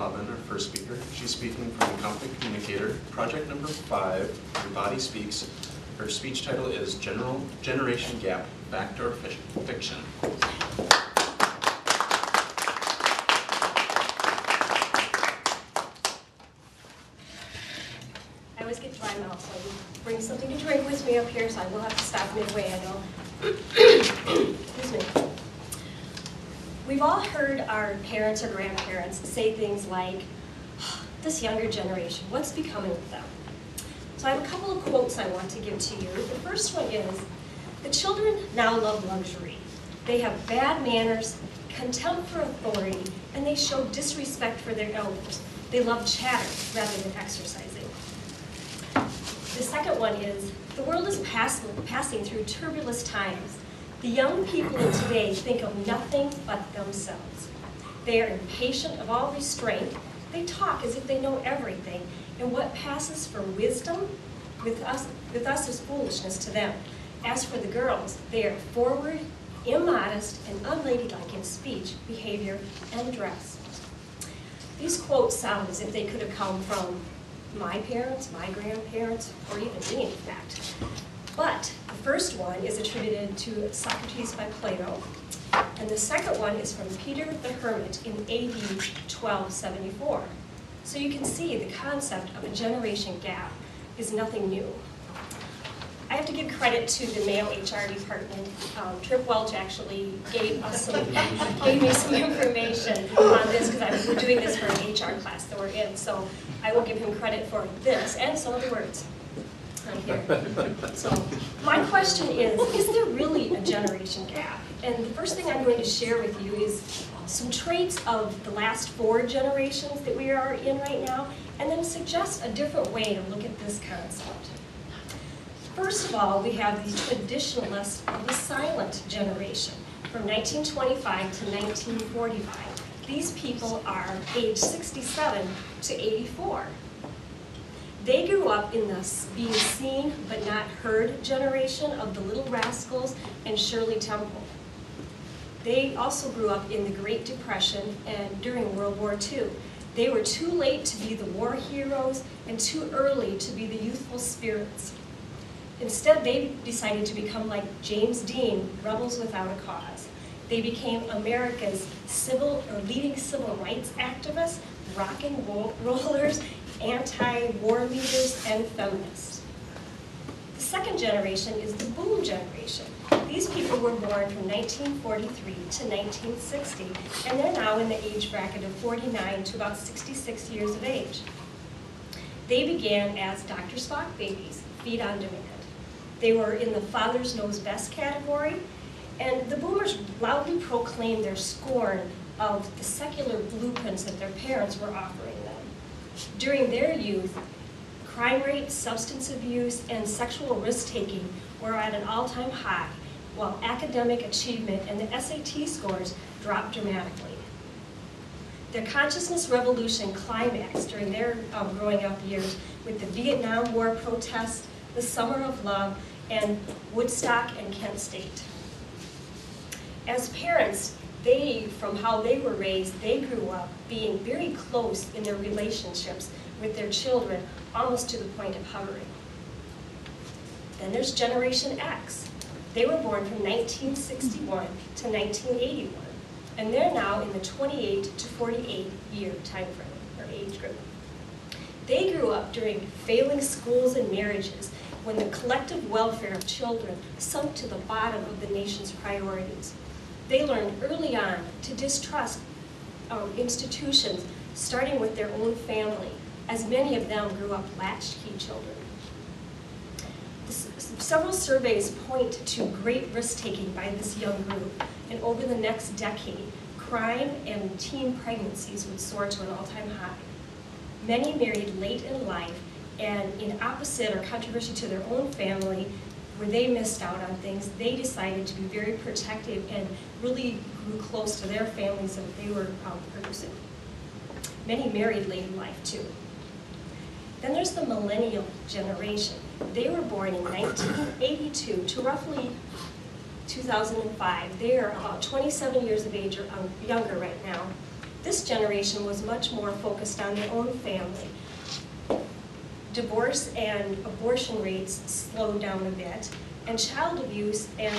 Robin, our first speaker. She's speaking from Conflict Communicator, project number 5, Your Body Speaks. Her speech title is Generation Gap, Fact or Fiction. I always get dry mouth, so I bring something to drink with me up here, so I will have to stop midway, I know. Excuse me. We've all heard our parents or grandparents say things like, this younger generation, what's becoming of them? So I have a couple of quotes I want to give to you. The first one is, the children now love luxury. They have bad manners, contempt for authority, and they show disrespect for their elders. They love chatter rather than exercising. The second one is, the world is passing through turbulent times. The young people of today think of nothing but themselves. They are impatient of all restraint. They talk as if they know everything, and what passes for wisdom with us is foolishness to them. As for the girls, they are forward, immodest, and unladylike in speech, behavior, and dress. These quotes sound as if they could have come from my parents, my grandparents, or even me, in fact. But the first one is attributed to Socrates by Plato, and the second one is from Peter the Hermit in AD 1274. So you can see the concept of a generation gap is nothing new. I have to give credit to the male HR department. Trip Welch actually gave me some information on this because we're doing this for an HR class that we're in. So I will give him credit for this and some of the words on here. So my question is there really a generation gap? And the first thing I'm going to share with you is some traits of the last 4 generations that we are in right now, and then suggest a different way to look at this concept. First of all, we have the traditionalists of the silent generation from 1925 to 1945. These people are age 67 to 84. They grew up in the being seen but not heard generation of the Little Rascals and Shirley Temple. They also grew up in the Great Depression and during World War II. They were too late to be the war heroes and too early to be the youthful spirits. Instead, they decided to become like James Dean, rebels without a cause. They became America's leading civil rights activists, rock and rollers, anti-war leaders, and feminists. The second generation is the boom generation. These people were born from 1943 to 1960, and they're now in the age bracket of 49 to about 66 years of age. They began as Dr. Spock babies, feed on demand. They were in the fathers knows best category, and the boomers loudly proclaimed their scorn of the secular blueprints that their parents were offering them. During their youth, crime rates, substance abuse, and sexual risk-taking were at an all-time high, while academic achievement and the SAT scores dropped dramatically. Their consciousness revolution climaxed during their growing up years with the Vietnam War protests, the Summer of Love, and Woodstock and Kent State. As parents, from how they were raised, they grew up being very close in their relationships with their children, almost to the point of hovering. Then there's Generation X. They were born from 1961 to 1981, and they're now in the 28 to 48 year time frame, or age group. They grew up during failing schools and marriages, when the collective welfare of children sunk to the bottom of the nation's priorities. They learned early on to distrust institutions, starting with their own family, as many of them grew up latchkey children. Several surveys point to great risk-taking by this young group, and over the next decade, crime and teen pregnancies would soar to an all-time high. Many married late in life, and in opposite or controversy to their own family, where they missed out on things, they decided to be very protective and really grew close to their families that they were producing. Many married late in life, too. Then there's the millennial generation. They were born in 1982 to roughly 2005. They are about 27 years of age or younger right now. This generation was much more focused on their own family. Divorce and abortion rates slowed down a bit, and child abuse and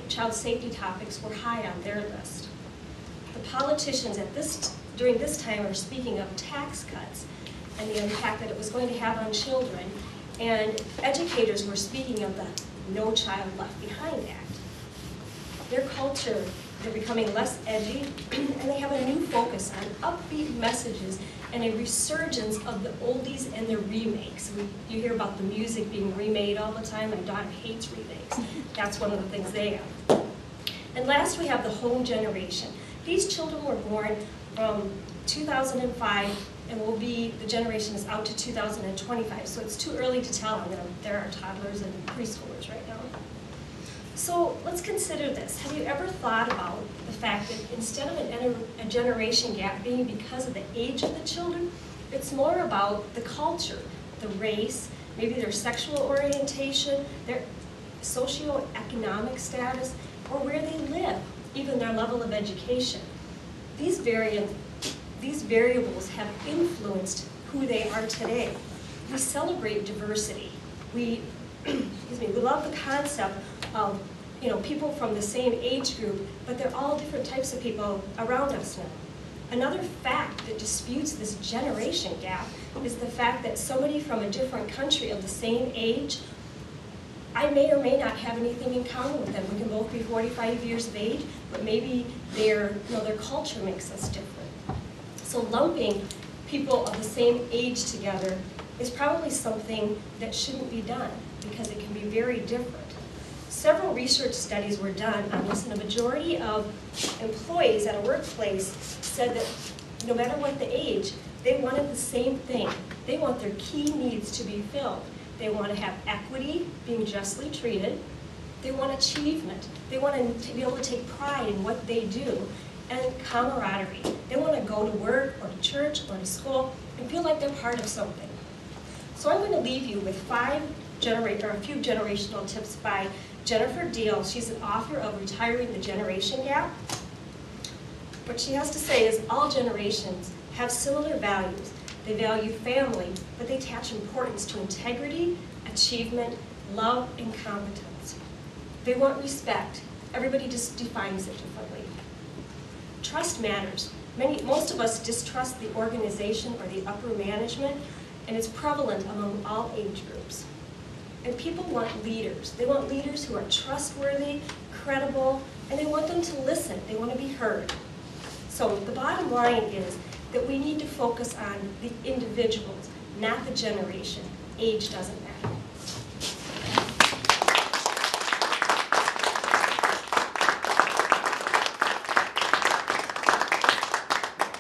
child safety topics were high on their list. The politicians during this time are speaking of tax cuts and the impact that it was going to have on children, and educators were speaking of the No Child Left Behind Act. Their culture, they're becoming less edgy, and they have a new focus on upbeat messages and a resurgence of the oldies and the remakes. You hear about the music being remade all the time. My daughter hates remakes. That's one of the things they have. And last, we have the home generation. These children were born from 2005 and will be, the generation is out to 2025, so it's too early to tell. There are toddlers and preschoolers right now. So let's consider this. Have you ever thought about the fact that instead of a generation gap being because of the age of the children, it's more about the culture, the race, maybe their sexual orientation, their socioeconomic status, or where they live, even their level of education. These variables have influenced who they are today. We celebrate diversity. We love the concept of people from the same age group, but they're all different types of people around us now. Another fact that disputes this generation gap is the fact that somebody from a different country of the same age, I may or may not have anything in common with them. We can both be 45 years of age, but maybe their culture makes us different. So lumping people of the same age together is probably something that shouldn't be done because it can be very different. Several research studies were done on this, and a majority of employees at a workplace said that no matter what the age, they wanted the same thing. They want their key needs to be filled. They want to have equity, being justly treated. They want achievement. They want to be able to take pride in what they do. And camaraderie. They want to go to work or to church or to school and feel like they're part of something. So I'm going to leave you with a few generational tips by Jennifer Deal. She's an author of Retiring the Generation Gap. What she has to say is all generations have similar values. They value family, but they attach importance to integrity, achievement, love, and competence. They want respect. Everybody just defines it differently. Trust matters. Most of us distrust the organization or the upper management, and it's prevalent among all age groups. And people want leaders. They want leaders who are trustworthy, credible, and they want them to listen. They want to be heard. So the bottom line is that we need to focus on the individuals, not the generation. Age doesn't matter.